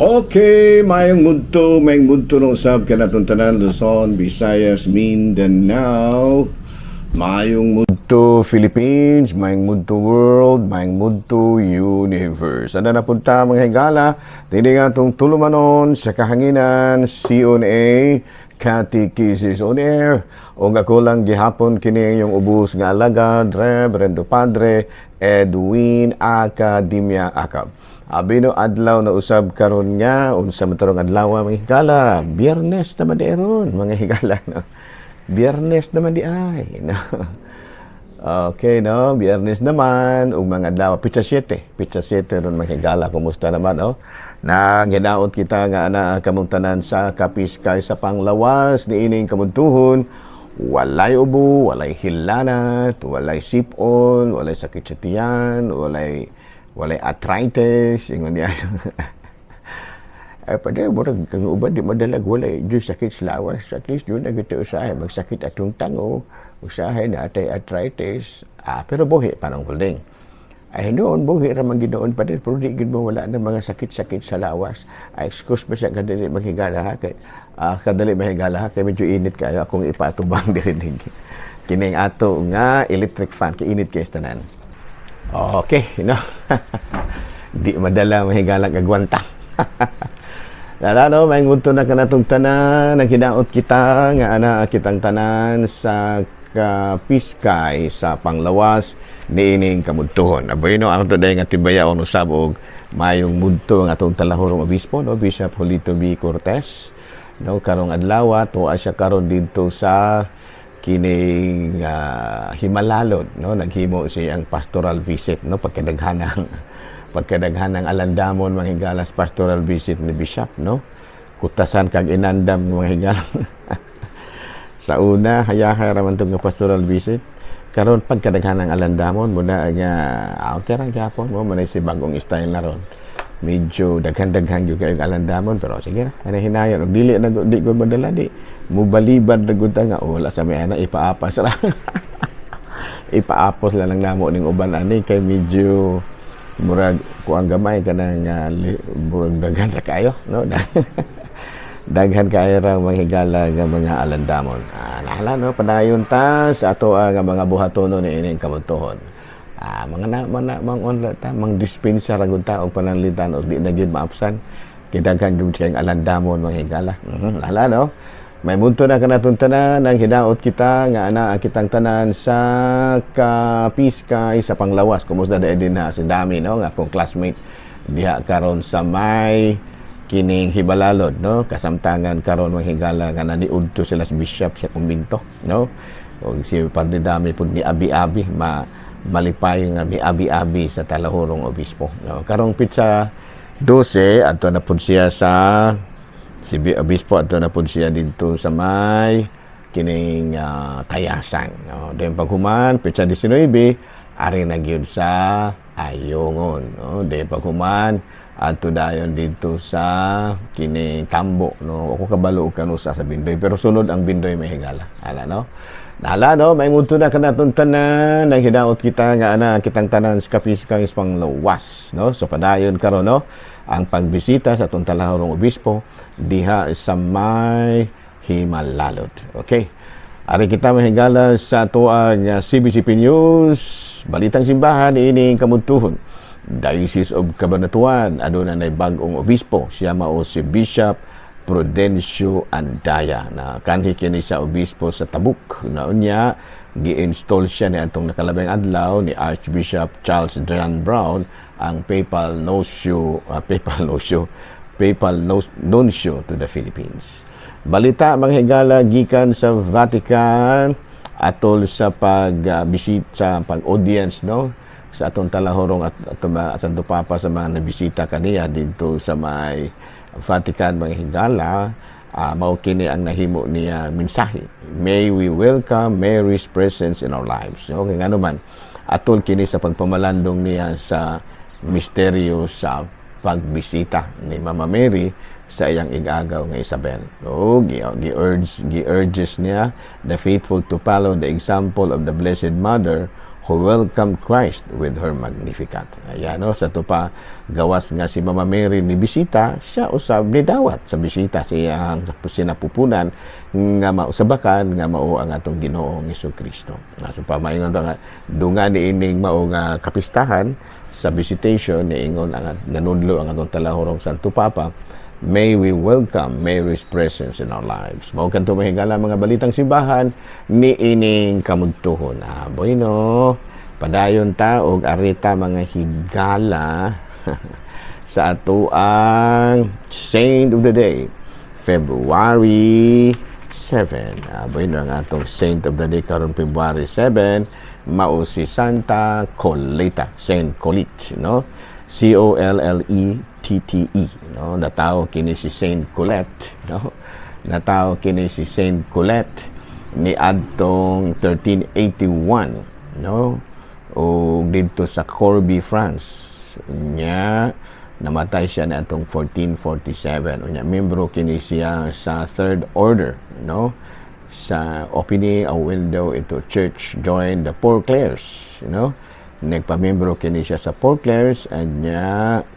Okay, mayong mudto no usab kanatong tanan Luzon, Visayas, Mindanao. Mayong mudto Philippines, mayong mudto world, mayong mudto universe. Ano na punta mga higala, dili nga itong tulumanon sa kahanginan, CONA, Catechesis on Air. O nga ko lang gihapon kini yung ubos nga alagad, Reverendo Padre Edwin Academia Acab. Abino adlaw na usab karon nga unsa man tarong adlaw mga higala, Biyernes naman di ron mga higala no. Biyernes naman di ay no. Okay no, Biyernes naman ug mga adlaw pitsa 7 ron mga higala, kumusta naman oh? Na ginaot kita nga ana kamuntanan sa Kapiskay sa panglawas ni ining kamuntuhon. Walay ubo, walay hilanat, walay sipon, walay sakit sa tiyan, walay arthritis, ingon niya. Ay, pada murag kang uban di madalag walay di sakit sa lawas. At least yun na gito usahay, magsakit atong tango, usahay na atay arthritis. Pero buhi, parang kulding. Ay, noon, buhi ramang ginoon pa din, pero di mo wala na mga sakit-sakit sa lawas. Ay, excuse pa siya, kadali maghigala ha, kadali maghigala ha, kaya medyo init kayo, akong ipatubang dirinig. Kining ato nga electric fan, kainit kayo tanan. Okay, no? Di madala mahigalang agwanta. Lala, no? May ngunto na kanatong tanan, naghidaot kita, nga ana kitang tanan sa Kapiskay sa panglawas ni ining kamudtuhon. Aboy, no? Ang today nga tibaya o nusabog, mayong mudto nga atong talahurong obispo, no? Bishop Julito B. Cortez, no? Karong adlaw, tuwa siya karon dito sa kining Himalalod, no? Naghimo siyang pastoral visit, no? Pagkadaghanang alandamon mga higalas pastoral visit ni Bishop, no? Kutasan kag inandam mga higalas. Sa una hayahay raman tong pastoral visit, karon pagkadaghanang alandamon muna nga okay ra gyapon mo man si bagong style na ron. Medyo daghan-daghan yung kayong alandamon, pero sige na, ano hinayon, dili na di ko madala, di mubalibad na gud nga, wala sa may ana, ipaapas ra. Ipaapos lang namo ning uban ani, kay medyo murag kuang gamay ka ng murag daghan ra kayo, no? Daghan kayo ra mga higala nga mga alandamon. Nahala, no? Padayon ta sa ato nga mga buhatonon ni ining kamuntuhon. Mang dispensa ra gud ta og pananglitan og di na gid maapsan kidaghan gud kay alandamon mga higala. Lala, no? May munto na kanatong tanan ang hidaot kita nga ana kitang tanan sa Kapiskay sa panglawas. Kumusta da din na si Dami, no? Nga akong classmate diha karon sa may kining Hibalalod, no? Kasamtangan karon mga higala nga naniudto sila sa bishop sa kumbinto, no? Og si Padre Dami pud ni abi-abi malipay nga mi abi-abi sa talahurong obispo. No? Karong pitsa 12 adto na pud siya sa si obispo adto na pud siya dito sa may kining Tayasan. No? Then paghuman pitsa 19 ari na gyud sa Ayungon. No? Then paghuman adto dayon dito sa kining Tambo. No? Ako kabalo og kanusa sa Bindoy, pero sunod ang Bindoy may higala. Ala, no? Nala, no? May munto na kanatong tanan, naghidaot kita nga ana kitang tanan sa Kapiskay sa panglawas, no? So padayon karon, no? Ang pagbisita sa atong talahurong obispo diha sa may Himalalod. Okay. Ari kita mahigala sa tuang CBCP News, balitang simbahan ining kamuntuhon. Diocese of Cabanatuan, aduna nay bag-ong obispo, siya mao si Bishop Prudencio Andaya, na kanhi kini sa obispo sa Tabuk. Naunya gi-install siya ni atong nakalabing adlaw ni Archbishop Charles John Brown ang papal nuncio to the Philippines. Balita mga higala gikan sa Vatican atol sa pag-visit sa pag-audience, no? Sa atong talahorong at Santo Papa sa mga nabisita kaniya dito sa may Vatican mga higala, mao kini ang nahimo niya mensahe. May we welcome Mary's presence in our lives. Okay, nga naman, atol kini sa pagpamalandong niya sa misteryo sa pagbisita ni Mama Mary sa iyang igagaw nga Isabel. No, gi-urges niya the faithful to follow the example of the Blessed Mother, who welcomed Christ with her Magnificat. Ayan, no? Sa ito pa, gawas nga si Mama Mary ni bisita, siya usab ni dawat sa bisita siya ang sinapupunan nga mausabakan nga mao ang atong Ginoong Hesukristo. So pamaingon ba nga dunga ni ining mao nga kapistahan sa visitation ni ingon ang nanudlo ang atong talahorong Santo Papa. May we welcome Mary's presence in our lives. Mao kanto mahigala mga balitang simbahan ni ining kamudtuhon. Boy no, padayon ta og arita mga higala sa atuang Saint of the Day, February 7. Boy no, ang atong Saint of the Day karon February 7, mao si Santa Coletta, Saint Colette, no? Collette, no? Natao kini si Saint Colette, no? Natao kini si Saint Colette ni adtong 1381, no? O dito sa Corbie, France. Nya namatay siya na atong 1447. Unya membro kini siya sa Third Order, no? Sa opening a window into church, join the Poor Clares, you know? Nagpamembro kini siya sa Poor Clares, and niya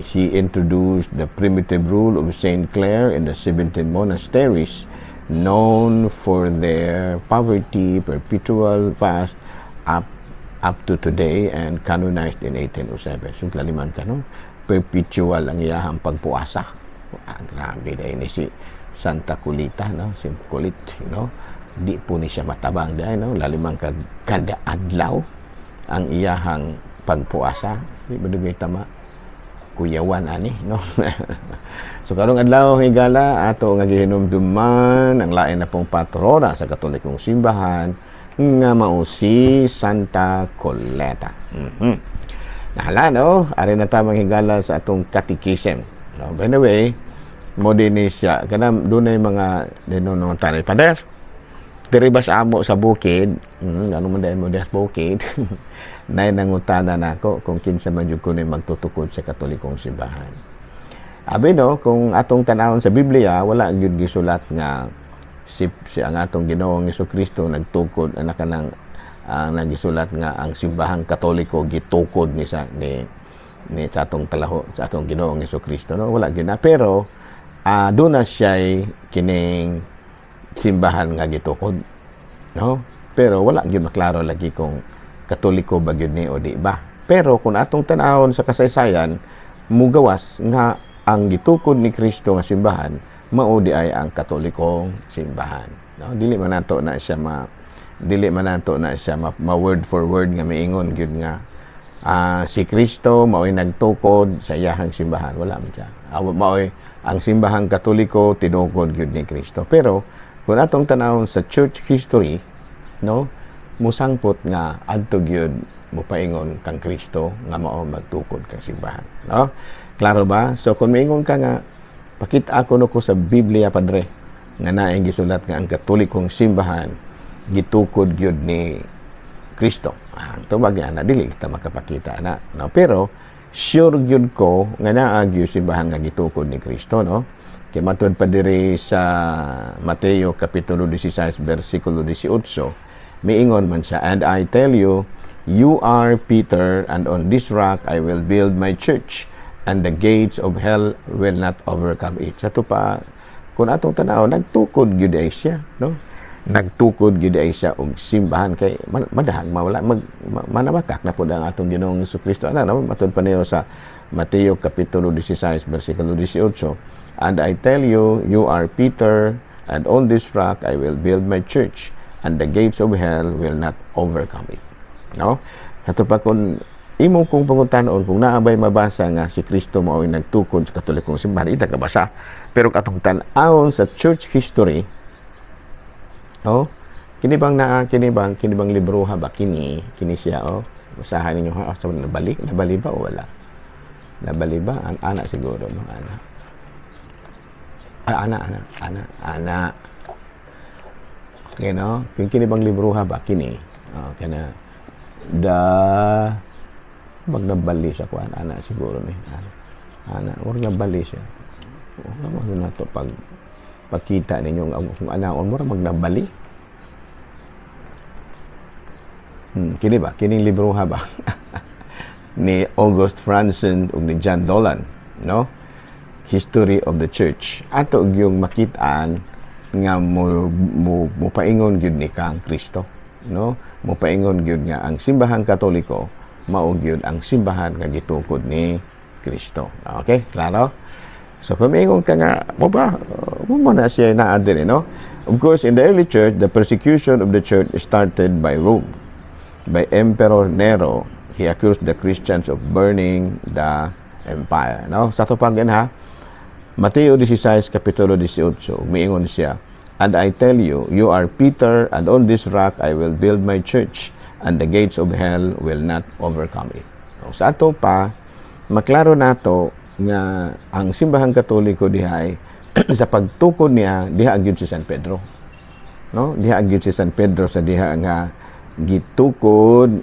he introduced the primitive rule of Saint Clare in the 17 monasteries known for their poverty, perpetual fast up to today, and canonized in 1807. So laliman ka, no? Perpetual ang iyahang pagpuasa. Grabe na ini si Santa Colita, no? Si Colette, you know? Di po ni siya matabang dahil, no? Lalimang kada adlaw ang iyahang pagpuasa. Di ba dugay tama? Kuyawan ani, no? So karong adlaw higala ato nga gihinumduman ang lain na pong patrona sa Katolikong simbahan nga mao si Santa Coletta. Nahala, no? Ari na tamang higala sa atong catechism. No? By the way, mo din siya kanang dunay mga dinunong tanay pader. Diri sa amo sa bukid, ano man dahil mo sa bukid, na nangutana na ako kung kinsa man yun ko na magtutukod sa Katolikong simbahan. Abi no, kung atong tanawon sa Biblia, wala gyud gisulat nga si ang atong Ginoong Hesukristo nagtukod anak kanang nagisulat nga ang simbahang Katoliko gitukod ni sa atong talaho sa atong Ginoong Hesukristo, no? Wala gyud na, pero doon na siya kining simbahan nga gitukod, no? Pero wala gyud maklaro lagi kung Katoliko ba gyud ni o di ba. Pero kung atong tan-awon sa kasaysayan, mugawas nga ang gitukod ni Kristo nga simbahan mao di ay ang Katolikong simbahan, no? Dili man nato na siya ma word for word nga miingon gyud nga si Kristo mao'y nagtukod sa iyahang simbahan. Wala man siya. Mao'y ang simbahang Katoliko tinukod gyud ni Kristo. Pero kung atong tanawon sa church history, no, musangpot nga adto gyud mopaingon kang Kristo nga mao magtukod kang simbahan, no? Klaro ba? So kung miingon ka nga pakita ako no ko sa Biblia padre nga naay gisulat nga ang Katolikong simbahan gitukod gyud ni Kristo. Tubag na dili kita makapakita na, no? Pero sure gyud ko nga naa gyud simbahan nga gitukod ni Kristo, no? Kaya matod pa diri sa Mateo Kapitulo 16, versikulo 18, miingon man siya, and I tell you, you are Peter, and on this rock I will build my church, and the gates of hell will not overcome it. Sa ito pa, kung atong tanaw, nagtukod gyud ay siya, no? Nagtukod gyud ay siya og simbahan kay madahag mawala manamakak na pud ang atong Ginoong Hesukristo. Ano matod pa niyo sa Mateo Kapitulo 16, versikulo 18, and I tell you, you are Peter, and on this rock I will build my church, and the gates of hell will not overcome it. No? Hato pa kung imo kong pangutanon kung naabay mabasa nga si Kristo mao'y nagtukod sa Katolikong simbahan, ita ka basa. Pero katong tan-awon sa church history, oh, kini bang libroha ba kini siya, oh. Basahan ninyo ha, so nabali ba o wala? Nabali ba ang ana siguro, no? Ana. Okay, no? Kini bang libroha ba kini? Oh, kana magnabali siya kuan ana siguro ni. Ana, or nabali siya. Ano na to pagkita ninyo kung ana on mo magnabali. Kini ba? Kining libro ha ba? Ni August Franzen ug ni John Dolan, no? History of the Church. Ato yung makitaan nga mo paingon gyud ni kang Kristo, no? Mo paingon gyud nga ang simbahang Katoliko mao gyud ang simbahan nga gitukod ni Kristo. Okay, klaro? So kung maingon ka nga, mo na siya naa din, no? Of course, in the early church, the persecution of the church started by Rome. By Emperor Nero, he accused the Christians of burning the empire. No? Sa tupagan ha, Mateo 16, Kapitulo 18, umiingon siya, "And I tell you, you are Peter, and on this rock I will build my church, and the gates of hell will not overcome it." No? Sa ato pa, maklaro nato nga ang simbahang Katoliko dihay sa pagtukod niya, diha agyud si San Pedro. No? Diha agyud si San Pedro sa diha nga gitukod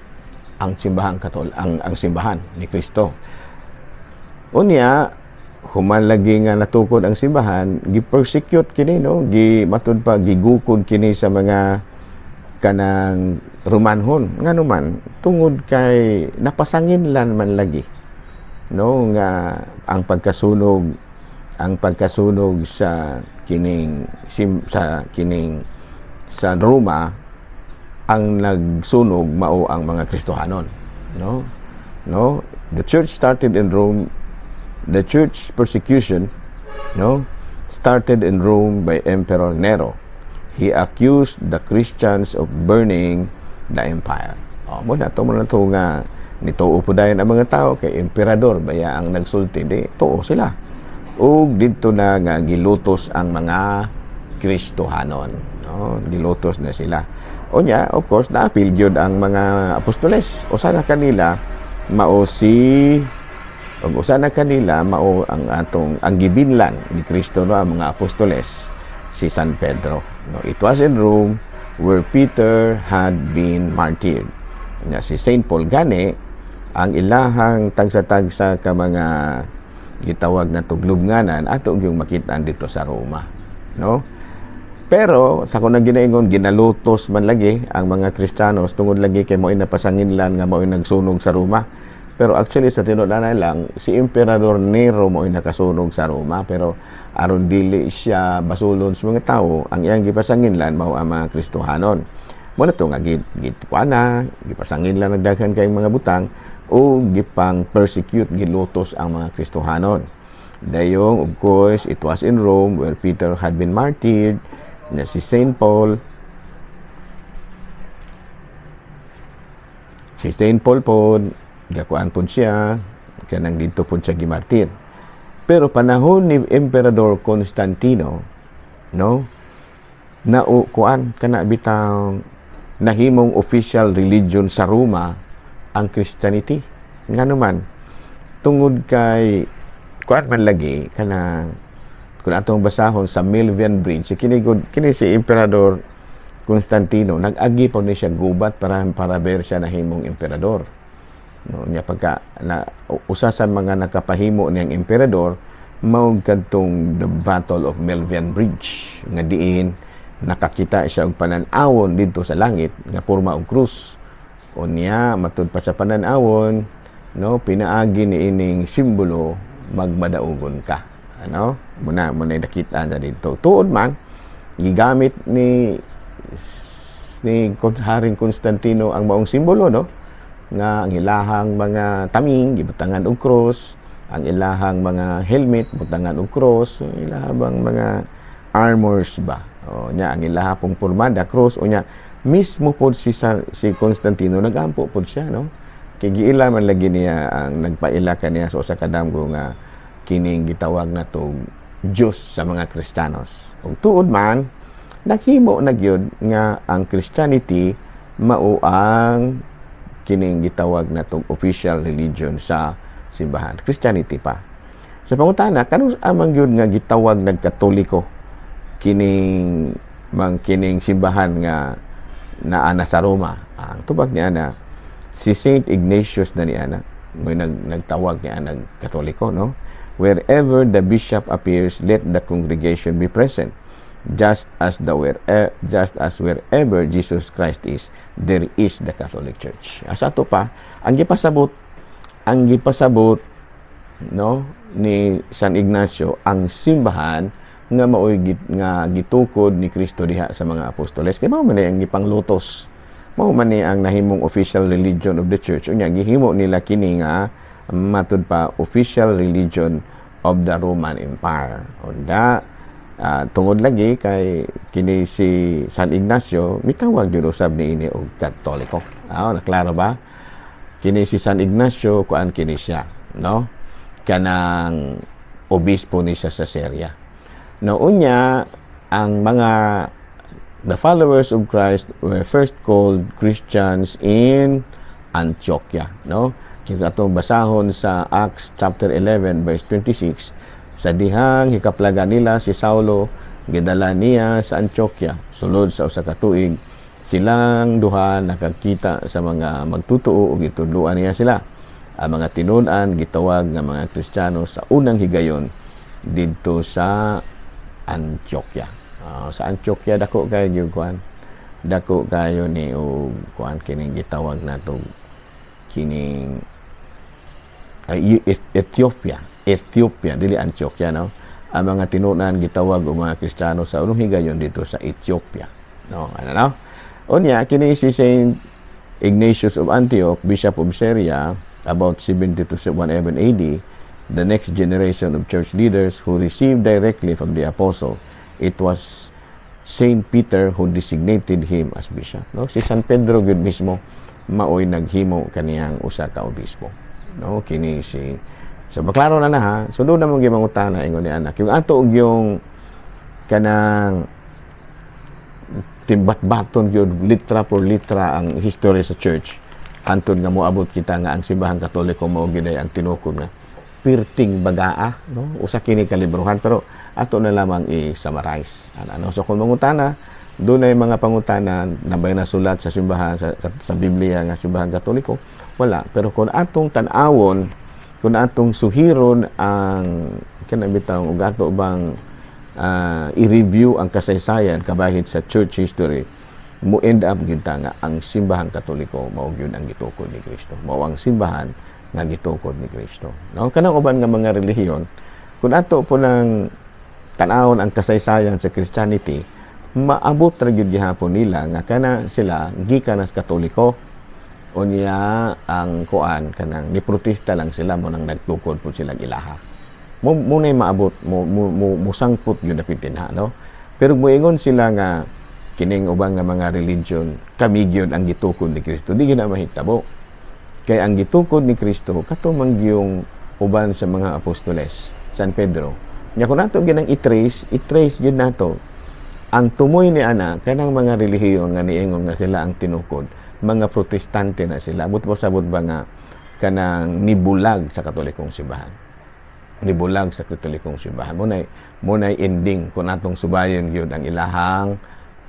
ang simbahang ang simbahan ni Kristo. Unya human lagi nga natukod ang simbahan, gi-persecute kini, no? Matud pa gigukod kini sa mga kanang Romanhon nganuman tungod kay napasangin lan man lagi, no, nga ang pagkasunog sa kining sa Roma, ang nagsunog mao ang mga Kristohanon, no? The church started in Rome. The church persecution, no, started in Rome by Emperor Nero. He accused the Christians of burning the empire. Mo na to nga nituo po dayon ang mga tao kay emperador baya ang nagsulti, di tuo sila. Ug didto na nga gilutos ang mga Kristohanon, no? Gilutos na sila. Unya, of course, naapil gyud ang mga apostoles. Usa na kanila mao ang gibinlan ni Kristo, no, ang mga apostoles, si San Pedro. No, it was in Rome where Peter had been martyred. Unya, si Saint Paul gani ang ilahang tagsa-tagsa ka mga gitawag na tuglubnganan ato yung makitaan dito sa Roma, no? Pero sa kunang ginaingon, ginalutos man lagi ang mga Kristiyanos tungod lagi kay mo'y napasanginlan nga mo'y nagsunog sa Roma. Pero actually sa tinuod-anay lang, si Emperador Nero mo'y nakasunog sa Roma, pero aron dili siya basulon sa mga tao, ang iyang gipasanginlan mao ang mga Kristohanon. Muna to nga gitkuana, gipasanginlan nagdaghan kay mga butang o gipang persecute, gilutos ang mga Kristohanon. Dayong, of course, it was in Rome where Peter had been martyred, na si Saint Paul. Si Saint Paul po, gakuan po siya, kanang dito po siya gimartir. Pero panahon ni Emperador Constantino, no, kuan kana bitaw nahimong official religion sa Roma ang Christianity. Nganuman, tungod kay kuan man lagi kanang kung atong basahon sa Milvian Bridge, kini si Emperador Constantino, nag-agi pa ni siya gubat para ver siya nahimong emperador. No, nya pagka usasan mga nakapahimo niyang emperador, mao kadtong the Battle of Milvian Bridge nga diin nakakita siya og panan-awon didto sa langit nga porma og krus. Unya matud pa sa panan-awon, no, pinaagi ni ining simbolo magmadaugon ka. Ano? Muna nakita na dito. Tuod man, gigamit ni Haring Constantino ang maong simbolo, no? Nga ang ilahang mga taming, gibutangan og cross, ang ilahang mga helmet, butangan og cross, ilahang mga armors ba. O nya ang ilahang pormada cross, o nya mismo pod si Constantino nagampo pod siya, no? Kay giila man lagi niya ang nagpaila kaniya sa usa ka damgo nga kining gitawag na to Diyos sa mga Kristiyanos. Ug tuod man, naghimo na gyud nga ang Christianity mao ang kining gitawag na to official religion sa simbahan. Christianity pa. Sa pangutana, kanus amang gyud nga gitawag ng Katoliko kining simbahan nga naana sa Roma. Ang tubag niya na si Saint Ignatius na niya na may nagtawag niya ng Katoliko, no? Wherever the bishop appears, let the congregation be present. just as wherever Jesus Christ is, there is the Catholic Church. Asa to pa, ang gipasabot no ni San Ignacio, ang simbahan nga maoy nga gitukod ni Kristo diha sa mga apostoles. Kay mao man ang gipanglutos, mao man ni ang nahimong official religion of the church. Unya gihimo nila kini nga matud pa official religion of the Roman Empire. Unda tungod lagi kay kini si San Ignacio mitawag gyud usab niini og Katoliko. Naklaro ba? Kini si San Ignacio kuan kini siya, no? Kanang obispo ni sa Syria. No, unya ang the followers of Christ were first called Christians in Antioquia, no? Kita atong basahon sa Acts chapter 11 verse 26, sa dihang hikaplagan nila si Saulo, gidala niya sa Antioquia. Sulod sa usa ka tuig, silang duha nakakita sa mga magtutuo ug gitudloan niya sila. Ang mga tinud-an gitawag nga mga Kristiyano sa unang higayon didto sa Antioquia. Sa Antioquia dako kayo yung kuan. Dako kayo ni o kuan kining gitawag nato kining Ethiopia dili Antioquia, no? Ang mga tinud-an gitawag og mga Kristiyano sa unang higayon dito sa Ethiopia, no? No? Unya kini si Saint Ignatius of Antioch, Bishop of Syria, about 70 to 111 AD, the next generation of church leaders who received directly from the apostle. It was Saint Peter who designated him as bishop. No? Si San Pedro gud mismo maoy naghimo kaniyang usa ka obispo. No? Kini si so maklaro na ha. So do na mo gimangutana ingon ni anak. Yung ato og yung kanang timbat-baton gyud litra por litra ang history sa church. Antod nga moabot kita nga ang simbahan Katoliko mao gyud ang tinukod nga pirting bagaa, no? Usa kini kalibruhan pero ato na lamang i-summarize. Ano? So kung mangutana, dunay mga pangutana na bay nasulat sa simbahan sa Biblia nga simbahan Katoliko, wala. Pero kung atong tan-awon, kung atong suhiron ang kanabitaw ug ato bang i-review ang kasaysayan kabahit sa church history, mo end up kita nga ang simbahan Katoliko mao gyud ang gitukod ni Kristo. Mao ang simbahan nga gitukod ni Kristo. No, kanang uban nga mga relihiyon, kun ato po nang tan-awon ang kasaysayan sa Christianity, maabot ra gyud gihapon nila nga kana sila gikan as Katoliko. Unya ang kuan kanang ni protesta lang sila mo nang nagtukod po sila ilaha. Mo nay maabot mo sangput gyud dapitin ha, no? Pero moingon sila nga kining ubang nga mga religion kami gyud ang gitukod ni Kristo, di gyud na mahitabo. Kay ang gitukod ni Kristo kato man gyung uban sa mga apostoles, San Pedro. Nya kun nato ginang i-trace gyud nato ang tumoy ni ana kanang mga relihiyon nga niingon nga sila ang tinukod, mga protestante na sila. Abot mo sabot ba nga kanang nibulag sa Katolikong simbahan. Nibulag sa Katolikong simbahan. Munay ending kung atong subayon gyud ang ilahang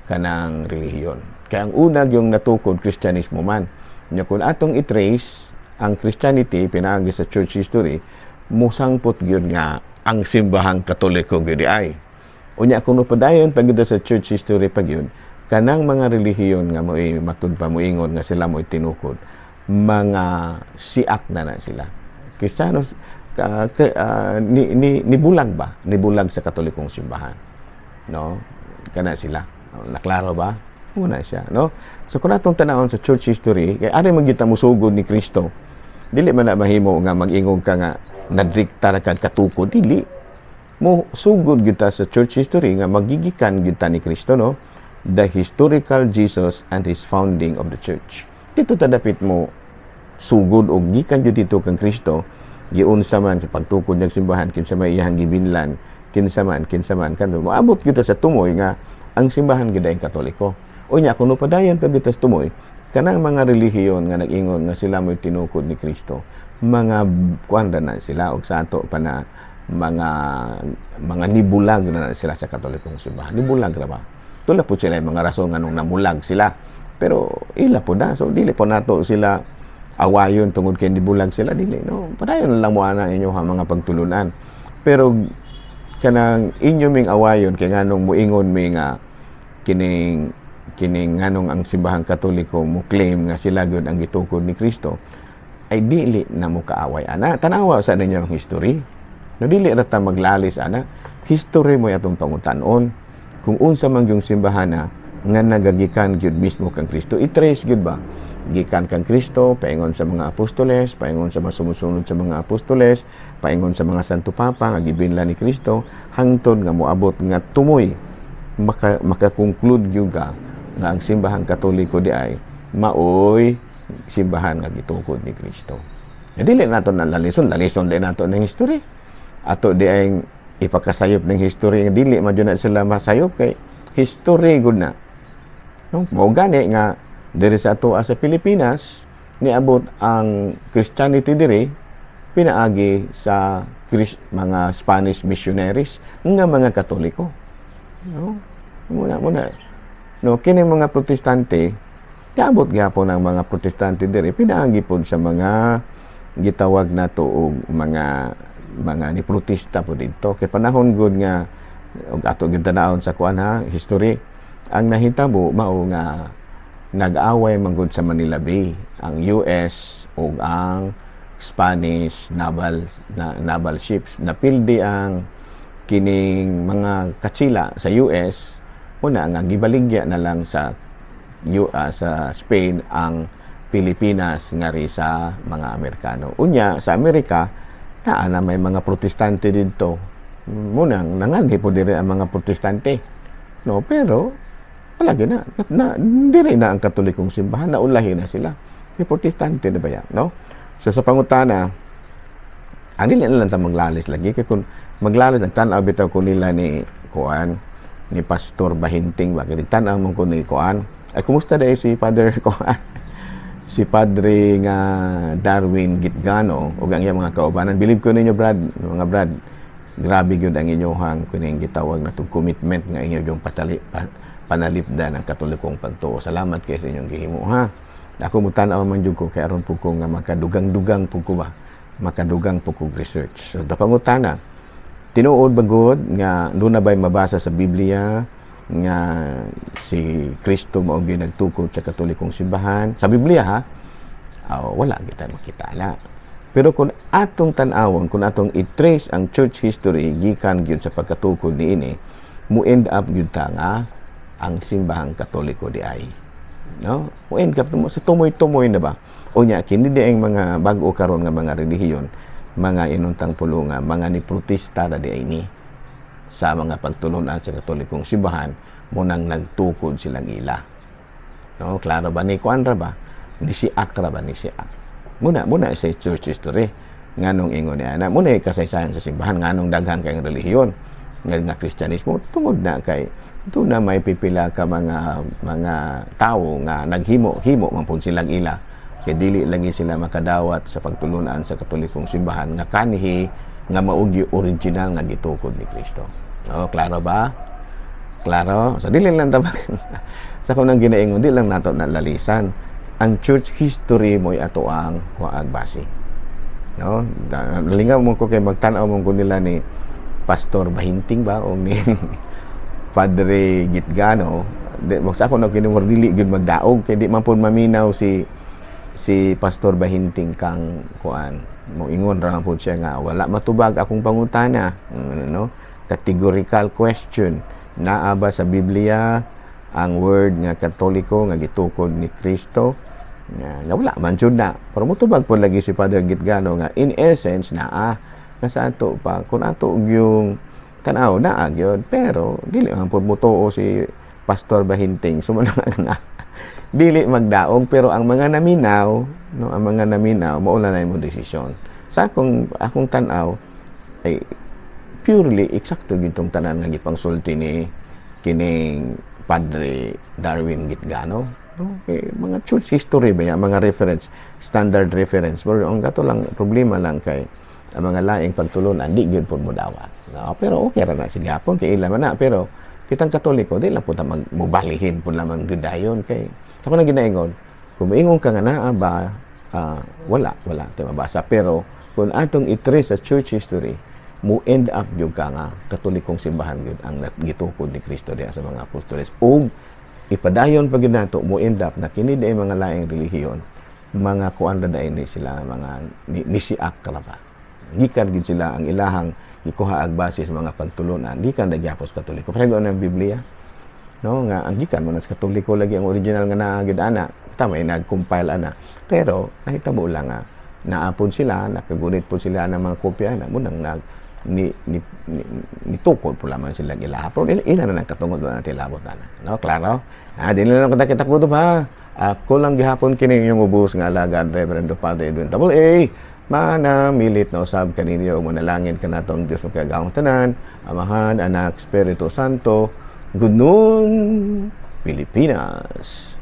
kanang relihiyon. Kaya ang una yung natukod Kristyanismo man. Nya kung atong i-trace ang Christianity pinaagi sa church history, musangpot gyud nga ang simbahang Katoliko gyud ay. Unya kung padayon pag sa church history pag yun, kanang mga relihiyon nga mo'y matud pa moingon nga sila mo'y tinukod, mga siak na sila. Kristiyanos nibulag ba? Nibulag sa Katolikong simbahan. No? Kana sila. Naklaro ba? Una siya, no? So kung atong tanawon sa church history, kay ari man kita musugod ni Kristo. Dili man na mahimo nga mag-ingog ka nga nadrikta ra kag katukod, dili. Mo sugod kita sa church history nga magigikan kita ni Kristo, no? The historical Jesus and his founding of the church. Dito tadapit mo sugod og gikan jud dito kang Kristo, giunsa man sa pagtukod ng simbahan kinsa may iyang gibinlan, kinsa man kanto. Moabot kita sa tumoy nga ang simbahan gid ay Katoliko. Unya kuno padayon pag kita sa tumoy, kanang mga relihiyon nga nag-ingon nga sila mo'y tinukod ni Kristo, mga kuanda na sila og sa ato pa na mga nibulag na sila sa Katolikong simbahan. Nibulag ra ba? Tula po sila yung mga rason nga nung namulag sila. Pero ila po na. So dili po nato sila awayon tungod kay nibulag sila, dili, no? Padayon lang mo ana inyo ha mga pagtulunan. Pero kanang inyo ming awayon kay nganong muingon mi nga kining nganong ang simbahang Katoliko mo claim nga sila gyud ang gitukod ni Kristo, ay dili na mo kaaway ana. Tanawa sa ninyo ang history. No dili ra ta maglalis ana. History mo atong pangutan-on kung unsa man yung simbahana nga nagagikan gyud mismo kang Kristo. I-trace gyud ba? Gikan kang Kristo, paingon sa mga apostoles, paingon sa mga sumusunod sa mga apostoles, paingon sa mga Santo Papa nga gibinlan ni Kristo, hangtod nga moabot nga tumoy maka-conclude gyud ka nga ang simbahang Katoliko di ay maoy simbahan nga gitukod ni Kristo. Dili nato nalison din nato ng history. Ato di ay ipakasayop ng history nga dili man na sila masayop kay history gud na. No, mao gani nga diri sa ato sa Pilipinas niabot ang Christianity diri pinaagi sa mga Spanish missionaries nga mga Katoliko. No? Muna. No, kini mga protestante, kaabot gyapon ang mga protestante diri pinaagi pod sa mga gitawag nato og mga ni protesta po dito kay panahon gud nga og ato gyud tanawon sa kuan ha history ang nahitabo mao nga nag-away man gud sa Manila Bay ang US ug ang Spanish naval ships. Napildi ang kining mga katsila sa US una nga gibaligya na lang sa Spain ang Pilipinas ngari sa mga Amerikano. Unya sa Amerika naa na may mga protestante dito. Munang nanganhi po diri ang mga protestante. No, pero palagi na diri na ang Katolikong simbahan, naulahin na sila. Yung protestante na ba yan, no? So sa pangutana, ang dili na lang ta maglalis lagi kay kung maglalis ang tan-aw bitaw ko nila ni Pastor Bahinting ba kay tan-aw man ko ni ay kumusta dai si Father si Padre nga Darwin Gitgano ug ang iyang mga kaubanan. Believe ko ninyo mga brad, grabe gyud ang inyohang kuning gitawag na commitment nga inyo yung panalipdan ang Katolikong pagtuo. Salamat kay sa inyong gihimo ha. Ako mutan-aw man jud ko kay aron po ko nga makadugang-dugang po ko ba, makadugang po ko research. So pangutana, tinuod ba gud nga doon na ba'y mabasa sa Biblia nga si Kristo mao gyud nagtukod sa Katolikong simbahan sa Biblia ha? Wala kita makita na. Pero kung atong tan-awon, kung atong i-trace ang church history gikan gyud sa pagkatukod niini, mo end up gyud ta nga ang simbahang Katoliko di ay. No? Mo end up sa tumoy-tumoy na ba? O nya kini di ang mga bag-o karon nga mga relihiyon, mga inuntang pulo nga mga ni protesta na di ay ni sa mga pagtulunan sa Katolikong simbahan mo nang nagtukod silang ila. No, klaro ba ni kuan ra ba? Ni si Akra ba ni si Ak? Muna sa church history nganong ingon niya na muna kasaysayan sa simbahan nganong daghang kay relihiyon nga Kristyanismo tungod na kay ito na may pipila ka mga tao nga naghimo man pud silang ila kay dili lagi sila makadawat sa pagtulunan sa Katolikong simbahan nga kanhi nga maugyo original nga gitukod ni Kristo. Oh, klaro ba? Klaro? So dili lang tabag sa kunang ginaingon, di lang nato nalalisan ang church history mo ato ang kuagbasi. No? Nalingaw mo ko kay magtan-aw mo ko nila ni Pastor Bahinting ba o ni Padre Gitgano. Sa ako na kinuwar dili gyud magdaog kay di man pud maminaw si Pastor Bahinting kang kuan mo ingon ra pud siya nga wala matubag akong pangutana, no? Categorical question, naa ba sa Biblia ang word nga Katoliko nga gitukod ni Kristo? Nga wala man jud na, pero motubag po lagi si Father Gitgano nga in essence naa nga sa ato pa kun ato yung tanaw naa gyud, pero dili man pud motuo si Pastor Bahinting sumana nga dili magdaog, pero ang mga naminaw, no, ang mga naminaw mauna na imong desisyon. Sa akong tanaw ay purely eksakto gitong tanan nga gipangsulti ni kining Padre Darwin Gitgano. Okay, mga church history ba yan, mga reference, standard reference. Pero ang gato lang problema lang kay ang mga laing pagtulunan di gyud pud mo dawat. No, pero okay ra na siya gapon kay ila man na, pero kitang Katoliko di lang pud ta magmubalihin pud lamang gyudayon kay ako na ginaingon kung maingon ka nga naa ba wala tayo mabasa, pero kung atong i-trace sa church history mo end up yung ka nga katolikong simbahan yun ang gitukod ni Kristo diha sa mga apostoles. O ipadayon pag yun nato mo end up na kini day mga laing relihiyon mga kuan ra day ni sila mga nisiak kalaba. Gikan gid sila ang ilahang ikuha ag base sa mga pagtulunan. Gikan na gyapos katoliko. Pero ang Biblia no nga ang gikan mo na sa katoliko lagi ang original nga naa gid ana. Tama nag-compile ana. Pero nahitabo lang nga naapon sila, nakagunit po sila ng mga kopya na munang nitukod po lamang sila ilaha. Pero ilan na nagkatungod na natin labot na. No, klaro? Di na lang kita ko pa. Ako lang gihapon kini yung ubos nga alagad Reverend Padre Edwin Tabul A. Manamilit na usab kaninyo manalangin kanatong Dios ng kagawang tanan, Amahan, Anak, Espiritu Santo. Good noon, Pilipinas.